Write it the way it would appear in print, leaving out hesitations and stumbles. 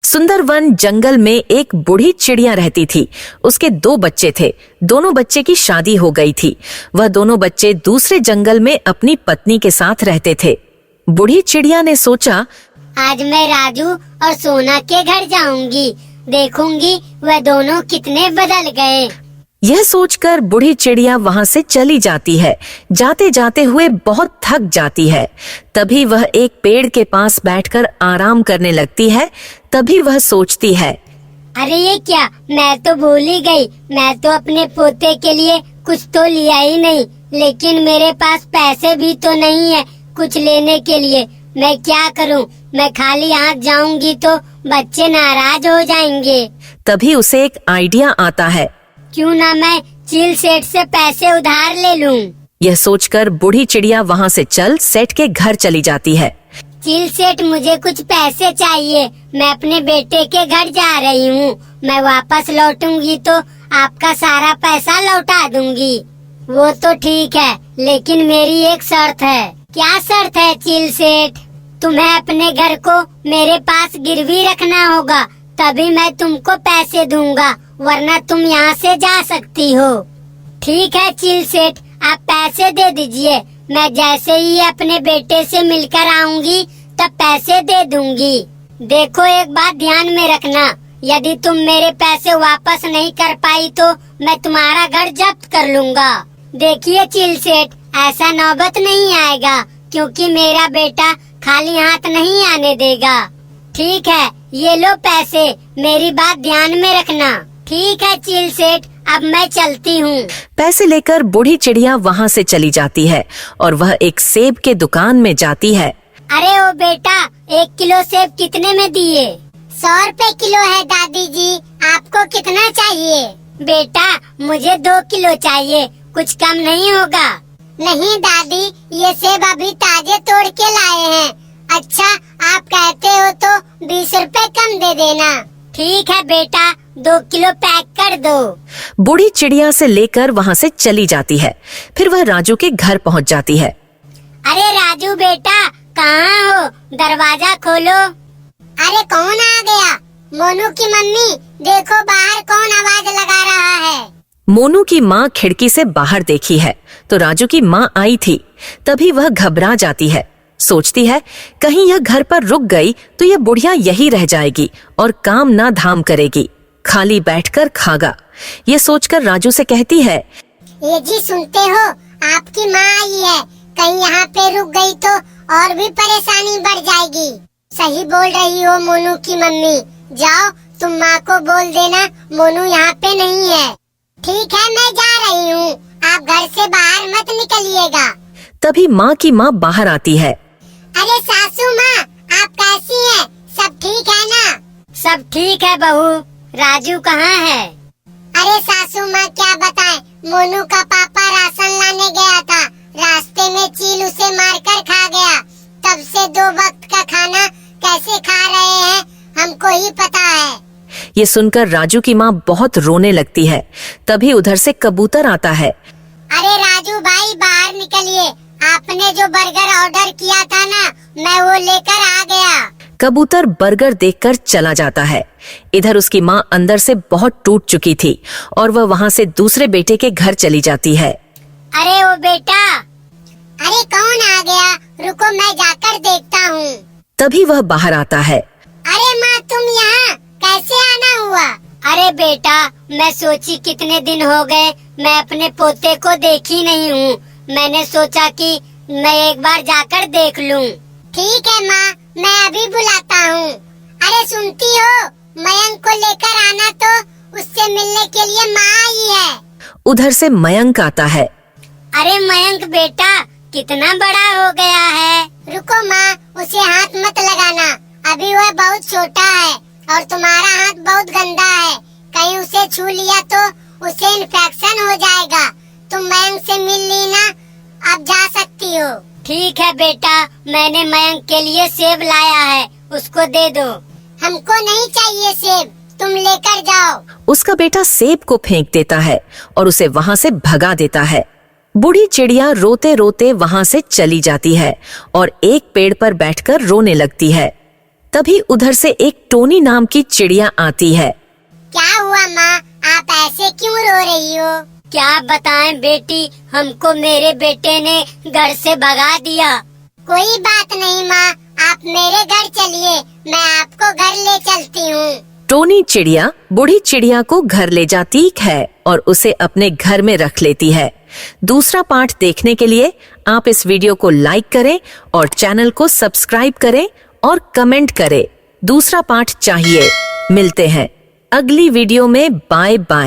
सुंदरवन जंगल में एक बूढ़ी चिड़िया रहती थी। उसके 2 बच्चे थे। दोनों बच्चे की शादी हो गई थी। वह दोनों बच्चे दूसरे जंगल में अपनी पत्नी के साथ रहते थे। बूढ़ी चिड़िया ने सोचा, आज मैं राजू और सोना के घर जाऊंगी, देखूंगी वह दोनों कितने बदल गए। यह सोचकर बूढ़ी चिड़िया वहां से चली जाती है। जाते जाते हुए बहुत थक जाती है। तभी वह एक पेड़ के पास बैठकर आराम करने लगती है। तभी वह सोचती है, अरे ये क्या, मैं तो भूल ही गई। मैं तो अपने पोते के लिए कुछ तो लिया ही नहीं, लेकिन मेरे पास पैसे भी तो नहीं है कुछ लेने के लिए। मैं क्या करूं? मैं खाली हाथ जाऊंगी तो बच्चे नाराज हो जाएंगे। तभी उसे एक आइडिया आता है। क्यों ना मैं चील सेठ से पैसे उधार ले लूं। यह सोचकर बूढ़ी चिड़िया वहां से चल सेठ के घर चली जाती है। चील सेठ, मुझे कुछ पैसे चाहिए। मैं अपने बेटे के घर जा रही हूँ। मैं वापस लौटूंगी तो आपका सारा पैसा लौटा दूंगी। वो तो ठीक है, लेकिन मेरी एक शर्त है। क्या शर्त है चील सेठ? तुम्हें अपने घर को मेरे पास गिरवी रखना होगा, तभी मैं तुमको पैसे दूंगा, वरना तुम यहाँ से जा सकती हो। ठीक है चील सेठ, आप पैसे दे दीजिए। मैं जैसे ही अपने बेटे से मिलकर आऊंगी तब पैसे दे दूंगी। देखो, एक बात ध्यान में रखना, यदि तुम मेरे पैसे वापस नहीं कर पाई तो मैं तुम्हारा घर जब्त कर लूंगा। देखिए चील सेठ, ऐसा नौबत नहीं आएगा, क्योंकि मेरा बेटा खाली हाथ नहीं आने देगा। ठीक है, ये लो पैसे, मेरी बात ध्यान में रखना। ठीक है चील सेठ, अब मैं चलती हूँ। पैसे लेकर बूढ़ी चिड़िया वहाँ से चली जाती है और वह एक सेब के दुकान में जाती है। अरे ओ बेटा, 1 किलो सेब कितने में दिए? 100 रुपए किलो है दादी जी, आपको कितना चाहिए? बेटा, मुझे 2 किलो चाहिए, कुछ कम नहीं होगा? नहीं दादी, ये सेब अभी ताजे तोड़ के लाए हैं। अच्छा, आप कहते हो तो 20 रुपए कम दे देना। ठीक है बेटा, 2 किलो पैक कर दो। बूढ़ी चिड़िया से लेकर वहाँ से चली जाती है। फिर वह राजू के घर पहुँच जाती है। अरे राजू बेटा, कहाँ हो? दरवाजा खोलो। अरे कौन आ गया? मोनू की मम्मी, देखो बाहर कौन आवाज लगा रहा है। मोनू की माँ खिड़की से बाहर देखी है तो राजू की माँ आई थी। तभी वह घबरा जाती है। सोचती है, कहीं यह घर पर रुक गई तो यह बुढ़िया यही रह जाएगी और काम ना धाम करेगी, खाली बैठकर खागा। ये सोचकर राजू से कहती है, ये जी सुनते हो, आपकी माँ आई है। कहीं यहाँ पे रुक गई तो और भी परेशानी बढ़ जाएगी। सही बोल रही हो मोनू की मम्मी, जाओ तुम माँ को बोल देना मोनू यहाँ पे नहीं है। ठीक है, मैं जा रही हूँ, आप घर से बाहर मत निकलिएगा। तभी माँ की माँ बाहर आती है। अरे सासू माँ, आप कैसी हैं? सब ठीक है ना? सब ठीक है बहू। राजू कहाँ है? अरे सासू माँ क्या बताएं, मोनू का पापा राशन लाने गया था, रास्ते में चील उसे मारकर खा गया। तब से 2 वक्त का खाना कैसे खा रहे हैं हमको ही पता है। ये सुनकर राजू की माँ बहुत रोने लगती है। तभी उधर से कबूतर आता है। अरे राजू भाई, बाहर निकलिए, आपने जो बर्गर ऑर्डर किया था ना, मैं वो लेकर आ गया। कबूतर बर्गर देखकर चला जाता है। इधर उसकी माँ अंदर से बहुत टूट चुकी थी और वह वहाँ से दूसरे बेटे के घर चली जाती है। अरे ओ बेटा, अरे कौन आ गया? रुको, मैं जाकर देखता हूँ। तभी वह बाहर आता है। अरे माँ, तुम यहाँ कैसे आना हुआ? अरे बेटा, मैं सोची कितने दिन हो गए मैं अपने पोते को देखी नहीं हूँ। मैंने सोचा कि मैं एक बार जाकर देख लूँ। ठीक है माँ, मैं अभी बुलाता हूँ। अरे सुनती हो, मयंक को लेकर आना, तो उससे मिलने के लिए माँ आई है। उधर से मयंक आता है। अरे मयंक बेटा, कितना बड़ा हो गया है। रुको माँ, उसे हाथ मत लगाना, अभी वह बहुत छोटा है और तुम्हारा हाथ बहुत गंदा है। कहीं उसे छू लिया तो उसे इन्फेक्शन हो जाएगा। तुम मयंक से मिल ली ना, अब जा सकती हो। ठीक है बेटा, मैंने मयंक के लिए सेब लाया है, उसको दे दो। हमको नहीं चाहिए सेब, तुम लेकर जाओ। उसका बेटा सेब को फेंक देता है और उसे वहाँ से भगा देता है। बूढ़ी चिड़िया रोते रोते वहाँ से चली जाती है और एक पेड़ पर बैठकर रोने लगती है। तभी उधर से एक टोनी नाम की चिड़िया आती है। क्या हुआ माँ, आप ऐसे क्यों रो रही हो? क्या बताएं बेटी, हमको मेरे बेटे ने घर से भगा दिया। कोई बात नहीं माँ, आप मेरे घर चलिए, मैं आपको घर ले चलती हूँ। टोनी चिड़िया बूढ़ी चिड़िया को घर ले जाती है और उसे अपने घर में रख लेती है। दूसरा पार्ट देखने के लिए आप इस वीडियो को लाइक करें और चैनल को सब्सक्राइब करें और कमेंट करें। दूसरा पार्ट चाहिए। मिलते हैं अगली वीडियो में। Bye bye.